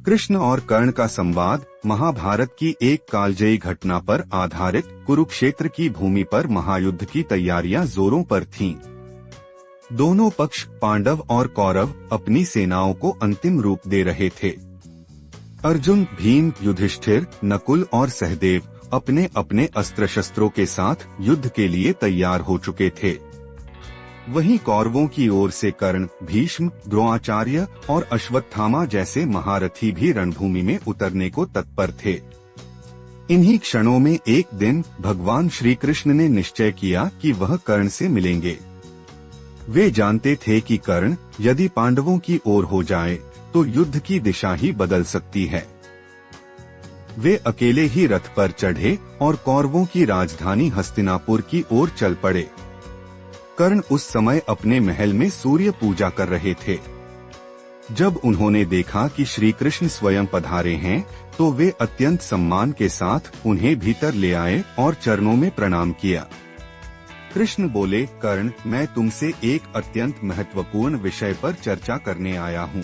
कृष्ण और कर्ण का संवाद महाभारत की एक कालजयी घटना पर आधारित। कुरुक्षेत्र की भूमि पर महायुद्ध की तैयारियां जोरों पर थीं। दोनों पक्ष पांडव और कौरव अपनी सेनाओं को अंतिम रूप दे रहे थे। अर्जुन, भीम, युधिष्ठिर, नकुल और सहदेव अपने अपने अस्त्र शस्त्रों के साथ युद्ध के लिए तैयार हो चुके थे। वहीं कौरवों की ओर से कर्ण, भीष्म, द्रोणाचार्य और अश्वत्थामा जैसे महारथी भी रणभूमि में उतरने को तत्पर थे। इन्हीं क्षणों में एक दिन भगवान श्री कृष्ण ने निश्चय किया कि वह कर्ण से मिलेंगे। वे जानते थे कि कर्ण यदि पांडवों की ओर हो जाए तो युद्ध की दिशा ही बदल सकती है। वे अकेले ही रथ पर चढ़े और कौरवों की राजधानी हस्तिनापुर की ओर चल पड़े। कर्ण उस समय अपने महल में सूर्य पूजा कर रहे थे। जब उन्होंने देखा कि श्री कृष्ण स्वयं पधारे हैं तो वे अत्यंत सम्मान के साथ उन्हें भीतर ले आए और चरणों में प्रणाम किया। कृष्ण बोले, कर्ण, मैं तुमसे एक अत्यंत महत्वपूर्ण विषय पर चर्चा करने आया हूँ।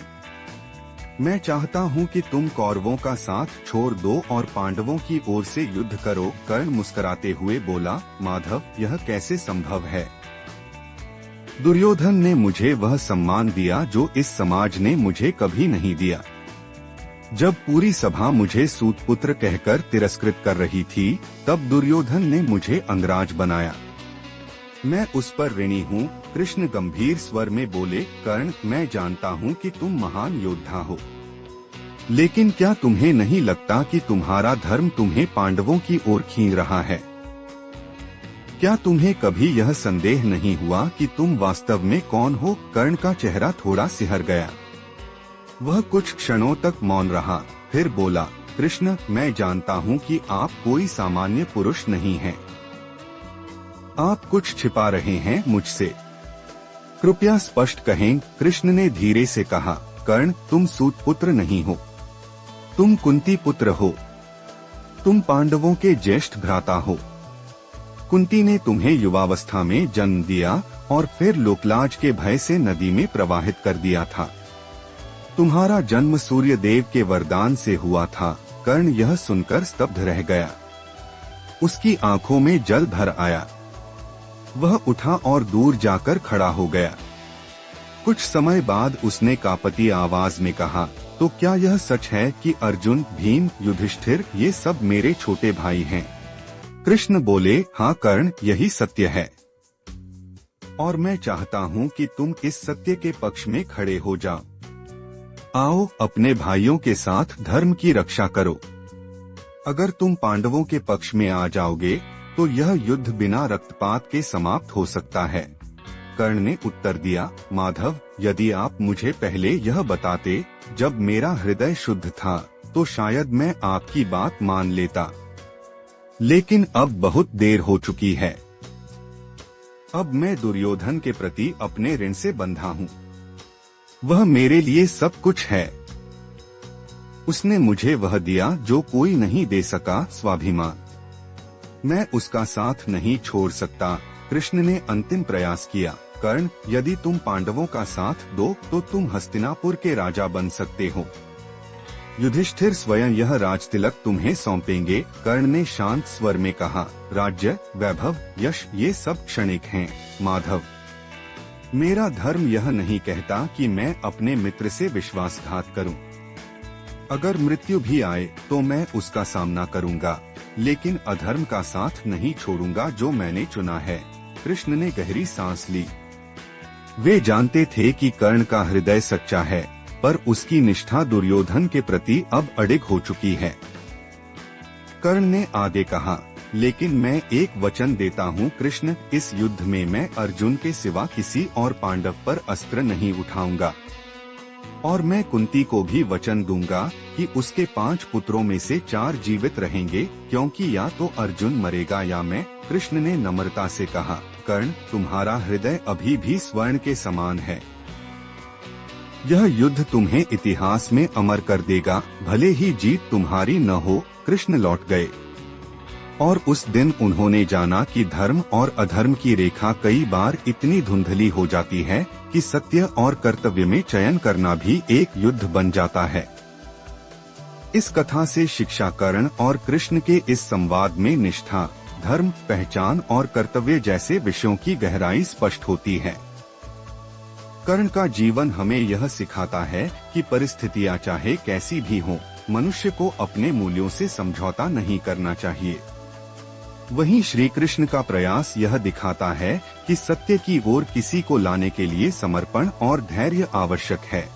मैं चाहता हूँ कि तुम कौरवों का साथ छोड़ दो और पांडवों की ओर से युद्ध करो। कर्ण मुस्कुराते हुए बोला, माधव, यह कैसे संभव है? दुर्योधन ने मुझे वह सम्मान दिया जो इस समाज ने मुझे कभी नहीं दिया। जब पूरी सभा मुझे सूतपुत्र कहकर तिरस्कृत कर रही थी, तब दुर्योधन ने मुझे अंगराज बनाया। मैं उस पर ऋणी हूँ। कृष्ण गंभीर स्वर में बोले, कर्ण, मैं जानता हूँ कि तुम महान योद्धा हो, लेकिन क्या तुम्हें नहीं लगता कि तुम्हारा धर्म तुम्हें पांडवों की ओर खींच रहा है? क्या तुम्हें कभी यह संदेह नहीं हुआ कि तुम वास्तव में कौन हो? कर्ण का चेहरा थोड़ा सिहर गया। वह कुछ क्षणों तक मौन रहा, फिर बोला, कृष्ण, मैं जानता हूँ कि आप कोई सामान्य पुरुष नहीं हैं। आप कुछ छिपा रहे हैं मुझसे। कृपया स्पष्ट कहें। कृष्ण ने धीरे से कहा, कर्ण, तुम सूतपुत्र नहीं हो, तुम कुंती पुत्र हो। तुम पांडवों के ज्येष्ठ भ्राता हो। कुंती ने तुम्हें युवावस्था में जन्म दिया और फिर लोकलाज के भय से नदी में प्रवाहित कर दिया था। तुम्हारा जन्म सूर्य देव के वरदान से हुआ था। कर्ण यह सुनकर स्तब्ध रह गया। उसकी आंखों में जल भर आया। वह उठा और दूर जाकर खड़ा हो गया। कुछ समय बाद उसने कांपती आवाज में कहा, तो क्या यह सच है कि अर्जुन, भीम, युधिष्ठिर ये सब मेरे छोटे भाई हैं? कृष्ण बोले, हाँ कर्ण, यही सत्य है। और मैं चाहता हूँ कि तुम इस सत्य के पक्ष में खड़े हो जाओ। आओ, अपने भाइयों के साथ धर्म की रक्षा करो। अगर तुम पांडवों के पक्ष में आ जाओगे तो यह युद्ध बिना रक्तपात के समाप्त हो सकता है। कर्ण ने उत्तर दिया, माधव, यदि आप मुझे पहले यह बताते जब मेरा हृदय शुद्ध था तो शायद मैं आपकी बात मान लेता, लेकिन अब बहुत देर हो चुकी है। अब मैं दुर्योधन के प्रति अपने ऋण से बंधा हूँ। वह मेरे लिए सब कुछ है। उसने मुझे वह दिया जो कोई नहीं दे सका, स्वाभिमान। मैं उसका साथ नहीं छोड़ सकता। कृष्ण ने अंतिम प्रयास किया, कर्ण, यदि तुम पांडवों का साथ दो तो तुम हस्तिनापुर के राजा बन सकते हो। युधिष्ठिर स्वयं यह राजतिलक तुम्हें सौंपेंगे। कर्ण ने शांत स्वर में कहा, राज्य, वैभव, यश ये सब क्षणिक हैं, माधव। मेरा धर्म यह नहीं कहता कि मैं अपने मित्र से विश्वासघात करूं। अगर मृत्यु भी आए तो मैं उसका सामना करूंगा, लेकिन अधर्म का साथ नहीं छोड़ूंगा जो मैंने चुना है। कृष्ण ने गहरी सांस ली। वे जानते थे कि कर्ण का हृदय सच्चा है, पर उसकी निष्ठा दुर्योधन के प्रति अब अडिग हो चुकी है। कर्ण ने आगे कहा, लेकिन मैं एक वचन देता हूँ कृष्ण, इस युद्ध में मैं अर्जुन के सिवा किसी और पांडव पर अस्त्र नहीं उठाऊंगा। और मैं कुंती को भी वचन दूंगा कि उसके 5 पुत्रों में से 4 जीवित रहेंगे, क्योंकि या तो अर्जुन मरेगा या मैं। कृष्ण ने नम्रता से कहा, कर्ण, तुम्हारा हृदय अभी भी स्वर्ण के समान है। यह युद्ध तुम्हें इतिहास में अमर कर देगा, भले ही जीत तुम्हारी न हो। कृष्ण लौट गए और उस दिन उन्होंने जाना कि धर्म और अधर्म की रेखा कई बार इतनी धुंधली हो जाती है कि सत्य और कर्तव्य में चयन करना भी एक युद्ध बन जाता है। इस कथा से शिक्षा कर्ण और कृष्ण के इस संवाद में निष्ठा, धर्म, पहचान और कर्तव्य जैसे विषयों की गहराई स्पष्ट होती है। कर्ण का जीवन हमें यह सिखाता है कि परिस्थितियां चाहे कैसी भी हों, मनुष्य को अपने मूल्यों से समझौता नहीं करना चाहिए। वहीं श्री कृष्ण का प्रयास यह दिखाता है कि सत्य की ओर किसी को लाने के लिए समर्पण और धैर्य आवश्यक है।